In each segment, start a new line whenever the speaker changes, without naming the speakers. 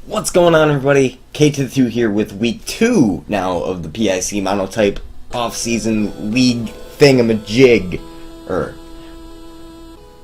What's going on, everybody? K2 here with week 2 now of the PIC Monotype off-season league thingamajig.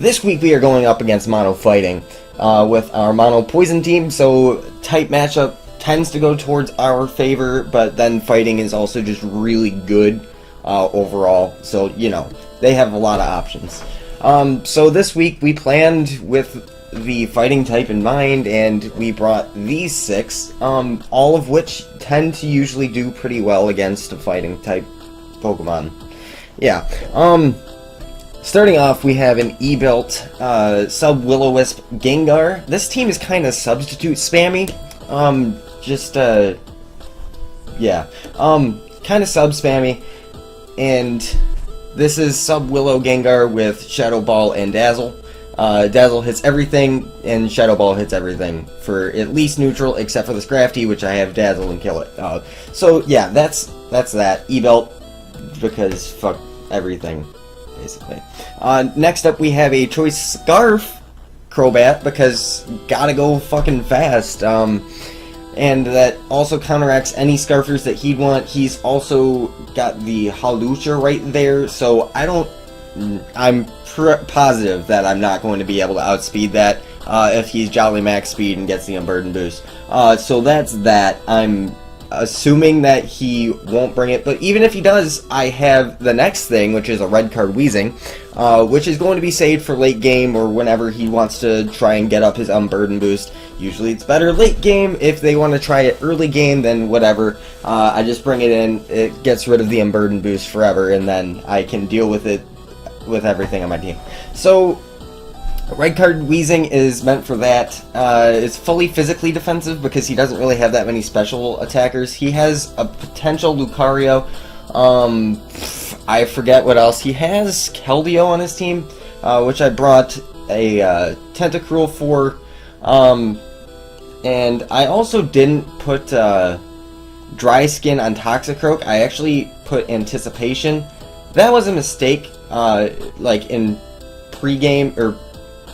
This week we are going up against Mono Fighting with our Mono Poison team, so type matchup tends to go towards our favor, but then Fighting is also just really good overall, so, you know, they have a lot of options. So this week we planned with the fighting type in mind, and we brought these 6, all of which tend to usually do pretty well against a fighting type Pokemon. Yeah, starting off we have an E-built Sub-Will-O-Wisp Gengar. This team is kind of substitute spammy, kind of sub-spammy, and this is Sub-Willow Gengar with Shadow Ball and Dazzle. Dazzle hits everything, and Shadow Ball hits everything for at least neutral, except for the Scrafty, which I have Dazzle and kill it. So yeah, that's that. E-Belt, because fuck everything, basically. Next up we have a Choice Scarf Crobat, because gotta go fucking fast. And that also counteracts any Scarfers that he'd want. He's also got the Hawlucha right there, so I'm positive that I'm not going to be able to outspeed that if he's Jolly Max speed and gets the Unburden boost. So that's that. I'm assuming that he won't bring it, but even if he does, I have the next thing, which is a red card Weezing, which is going to be saved for late game or whenever he wants to try and get up his Unburden boost. Usually it's better late game. If they want to try it early game, then whatever. I just bring it in, it gets rid of the Unburden boost forever, and then I can deal with it with everything on my team. So, red card Weezing is meant for that. It's fully physically defensive because he doesn't really have that many special attackers. He has a potential Lucario. I forget what else. He has Keldeo on his team, which I brought a Tentacruel for. And I also didn't put Dry Skin on Toxicroak. I actually put Anticipation. That was a mistake, like in pre-game, or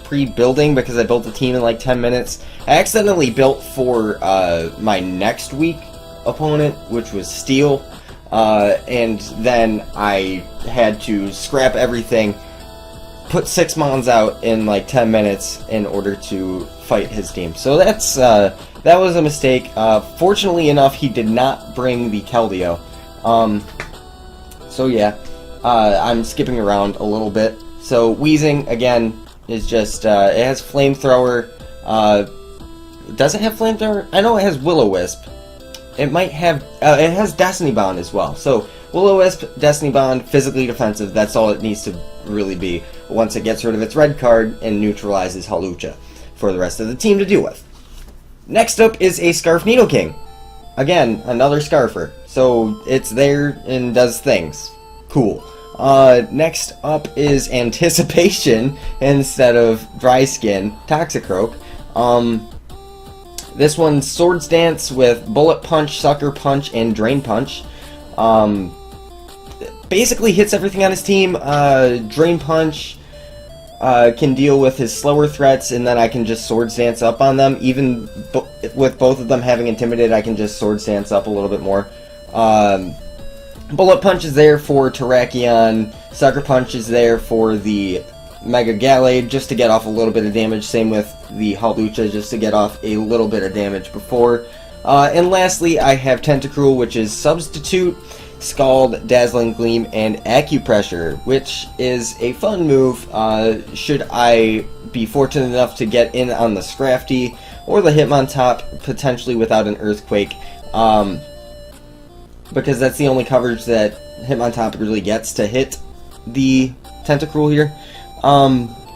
pre-building, because I built the team in like 10 minutes. I accidentally built for my next week opponent, which was Steel, and then I had to scrap everything, put 6 Mons out in like 10 minutes in order to fight his team. So that's that was a mistake. Fortunately enough, he did not bring the Keldeo. So yeah. I'm skipping around a little bit. So Weezing, again, is just, it has Flamethrower. Does it have Flamethrower? I know it has Will-O-Wisp. It might have, it has Destiny Bond as well. So Will-O-Wisp, Destiny Bond, physically defensive, that's all it needs to really be once it gets rid of its red card and neutralizes Hawlucha for the rest of the team to deal with. Next up is a Scarf Nidoking. Again, another Scarfer. So it's there and does things. Cool. Next up is Anticipation instead of Dry Skin, Toxicroak. This one's Swords Dance with Bullet Punch, Sucker Punch, and Drain Punch. Basically hits everything on his team. Drain Punch can deal with his slower threats, and then I can just Swords Dance up on them. Even with both of them having Intimidate, I can just Swords Dance up a little bit more. Bullet Punch is there for Terrakion, Sucker Punch is there for the Mega Gallade, just to get off a little bit of damage, same with the Hawlucha, just to get off a little bit of damage before. And lastly, I have Tentacruel, which is Substitute, Scald, Dazzling Gleam, and Acupressure, which is a fun move, should I be fortunate enough to get in on the Scrafty, or the Hitmontop, potentially without an Earthquake. Because that's the only coverage that Hitmontop really gets to hit the Tentacruel here.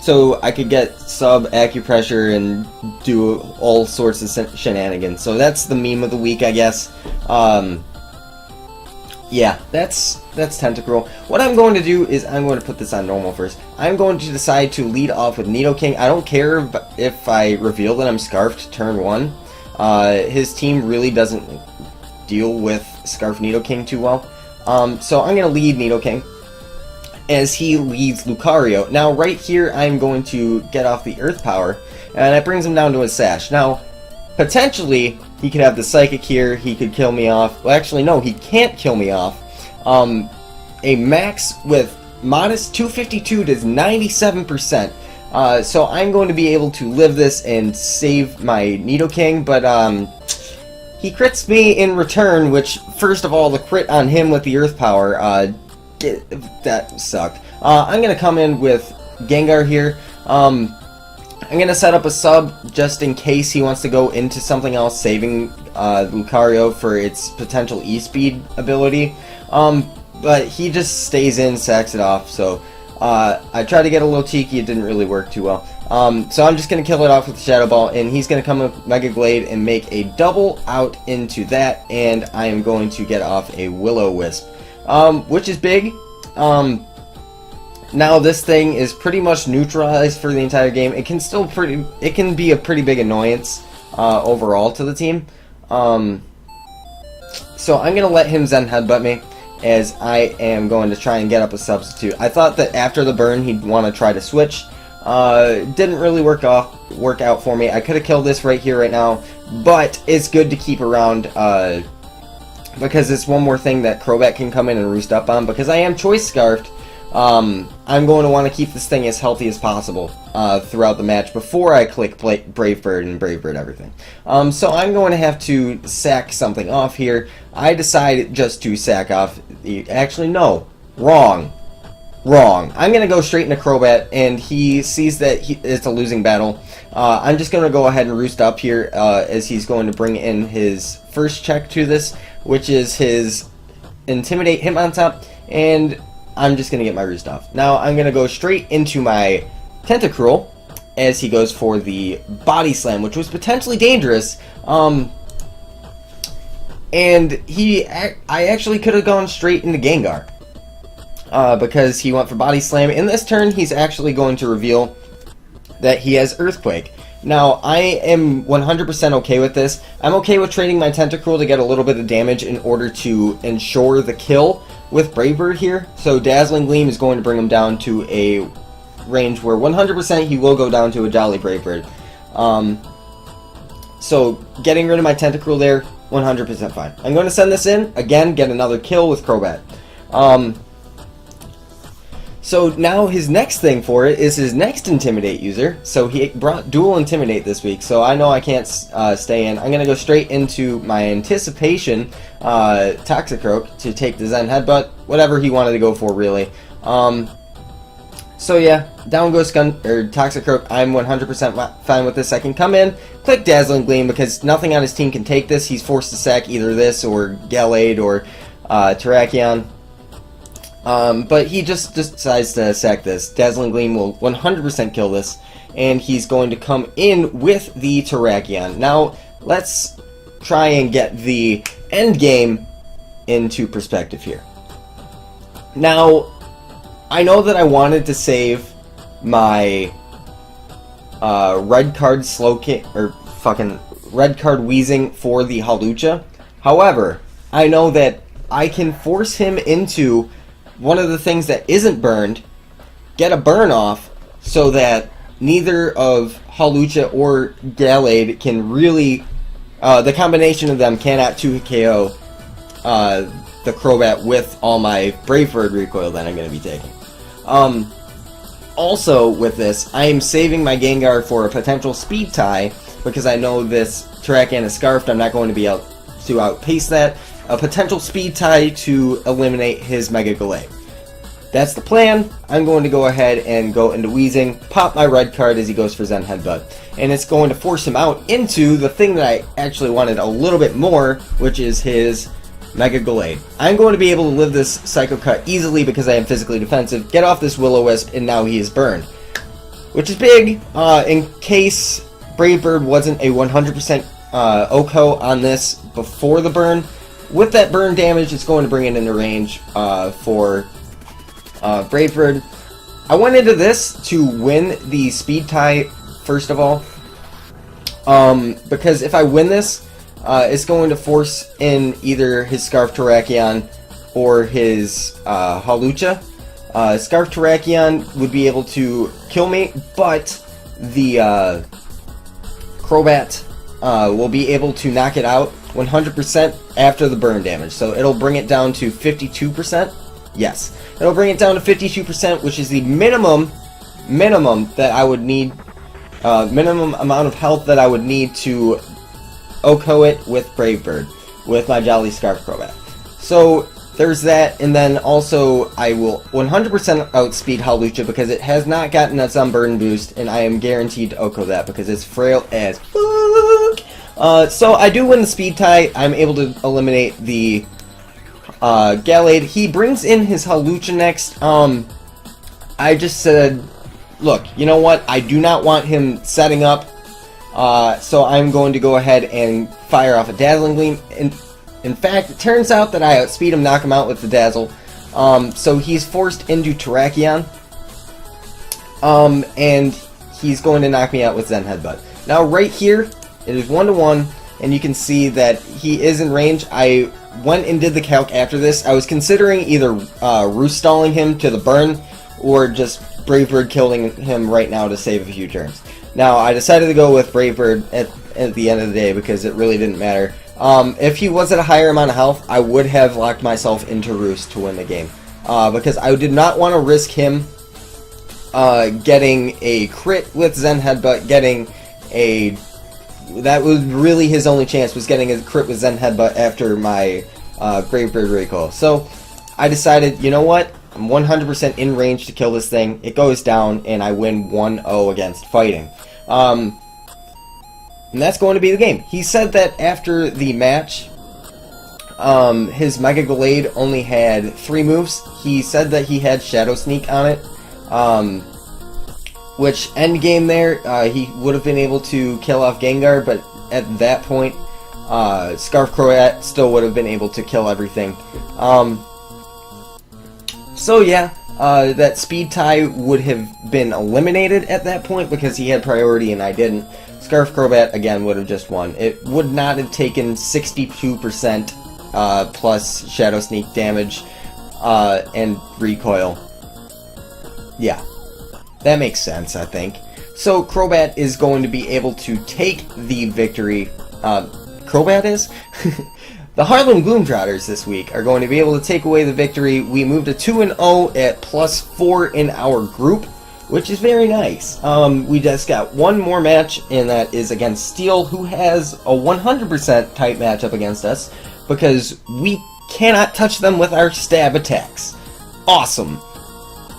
So I could get sub Acupressure and do all sorts of shenanigans. So that's the meme of the week, I guess. Yeah, that's Tentacruel. What I'm going to do is I'm going to put this on normal first. I'm going to decide to lead off with Nidoking. I don't care if I reveal that I'm Scarfed turn 1. His team really doesn't deal with Scarf Nidoking too well. So I'm going to lead Nidoking as he leads Lucario. Now right here I'm going to get off the Earth Power, and that brings him down to his Sash. Now potentially he could have the Psychic here, he could kill me off. Well, actually, no, he can't kill me off. A max with modest 252 does 97%. So I'm going to be able to live this and save my Nidoking, but he crits me in return, which, first of all, the crit on him with the Earth Power, that sucked. I'm going to come in with Gengar here. I'm going to set up a sub just in case he wants to go into something else, saving Lucario for its potential E-Speed ability. But he just stays in, sacks it off, so I tried to get a little cheeky, it didn't really work too well. So I'm just going to kill it off with the Shadow Ball, and he's going to come with Mega Glade and make a double out into that, and I am going to get off a Will-O-Wisp, which is big. Now this thing is pretty much neutralized for the entire game. It can still it can be a pretty big annoyance overall to the team. So I'm going to let him Zen Headbutt me, as I am going to try and get up a substitute. I thought that after the burn he'd want to try to switch. Didn't really work out for me. I could have killed this right here, right now, but it's good to keep around because it's one more thing that Crobat can come in and roost up on. Because I am Choice Scarfed, I'm going to want to keep this thing as healthy as possible throughout the match before I click Brave Bird and Brave Bird everything. So I'm going to have to sack something off here. I decide just to sack off actually, no. Wrong. I'm going to go straight into Crobat, and he sees that it's a losing battle. I'm just going to go ahead and roost up here as he's going to bring in his first check to this, which is his Intimidate Hitmontop, and I'm just going to get my roost off. Now I'm going to go straight into my Tentacruel as he goes for the Body Slam, which was potentially dangerous. And I actually could have gone straight into Gengar. Because he went for Body Slam. In this turn, he's actually going to reveal that he has Earthquake. Now, I am 100% okay with this. I'm okay with trading my Tentacruel to get a little bit of damage in order to ensure the kill with Brave Bird here. So Dazzling Gleam is going to bring him down to a range where 100% he will go down to a Jolly Brave Bird. So getting rid of my Tentacruel there, 100% fine. I'm going to send this in, again, get another kill with Crobat. So now his next thing for it is his next Intimidate user. So he brought Dual Intimidate this week, so I know I can't stay in. I'm going to go straight into my Anticipation Toxicroak to take the Zen Headbutt, whatever he wanted to go for, really. So yeah, down goes Toxicroak. I'm 100% fine with this. I can come in, click Dazzling Gleam, because nothing on his team can take this. He's forced to sack either this or Gallade or Terrakion. But he just decides to sack this. Dazzling Gleam will 100% kill this, and he's going to come in with the Terrakion. Now, let's try and get the end game into perspective here. Now, I know that I wanted to save my red card red card Weezing for the Hawlucha. However, I know that I can force him into one of the things that isn't burned, get a burn off, so that neither of Hawlucha or Gallade can really, the combination of them cannot 2-hit KO the Crobat with all my Brave Bird recoil that I'm going to be taking. Also with this, I am saving my Gengar for a potential speed tie, because I know this Terrakion is Scarfed, I'm not going to be able to outpace that. A potential speed tie to eliminate his Mega Gallade. That's the plan. I'm going to go ahead and go into Weezing, pop my red card as he goes for Zen Headbutt. And it's going to force him out into the thing that I actually wanted a little bit more, which is his Mega Gallade. I'm going to be able to live this Psycho Cut easily because I am physically defensive, get off this Will-O-Wisp, and now he is burned. Which is big, in case Brave Bird wasn't a 100% OHKO on this before the burn. With that burn damage, it's going to bring it into range for Brave Bird. I went into this to win the speed tie, first of all, because if I win this, it's going to force in either his Scarf Terrakion or his Hawlucha. Scarf Terrakion would be able to kill me, but the Crobat will be able to knock it out 100% after the burn damage. So it'll bring it down to 52%. Yes, it'll bring it down to 52%, which is the minimum that I would need, minimum amount of health that I would need to OHKO it with Brave Bird, with my Jolly Scarf Crobat. So there's that, and then also I will 100% outspeed Hawlucha because it has not gotten its Unburden boost, and I am guaranteed to OHKO that because it's frail as fuck. So I do win the speed tie. I'm able to eliminate the Gallade. He brings in his Hawlucha next. I just said, look, you know what? I do not want him setting up, so I'm going to go ahead and fire off a Dazzling Gleam. In fact, it turns out that I outspeed him, knock him out with the Dazzle. So he's forced into Terrakion. And he's going to knock me out with Zen Headbutt. Now right here, it is 1-to-1, and you can see that he is in range. I went and did the calc after this. I was considering either Roost Stalling him to the burn, or just Brave Bird killing him right now to save a few turns. Now, I decided to go with Brave Bird at the end of the day because it really didn't matter. If he was at a higher amount of health, I would have locked myself into Roost to win the game. Because I did not want to risk him getting a crit with Zen Headbutt, that was really his only chance, was getting a crit with Zen Headbutt after my Brave Bird recoil. So I decided, you know what? I'm 100% in range to kill this thing. It goes down, and I win 1-0 against fighting. And that's going to be the game. He said that after the match, his Mega Gallade only had 3 moves. He said that he had Shadow Sneak on it, which end game there, he would have been able to kill off Gengar, but at that point, Scarf Crobat still would have been able to kill everything. So yeah, that speed tie would have been eliminated at that point because he had priority and I didn't. Scarf Crobat, again, would have just won. It would not have taken 62% plus Shadow Sneak damage and recoil. Yeah, that makes sense, I think. So Crobat is going to be able to take the victory. Crobat is? The Harlem Gloomtrotters this week are going to be able to take away the victory. We moved to 2-0 at +4 in our group, which is very nice. We just got one more match, and that is against Steel, who has a 100% type matchup against us, because we cannot touch them with our stab attacks. Awesome.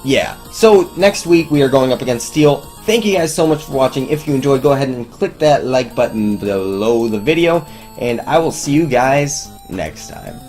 Yeah, so next week we are going up against Steel. Thank you guys so much for watching. If you enjoyed, go ahead and click that like button below the video, and I will see you guys next time.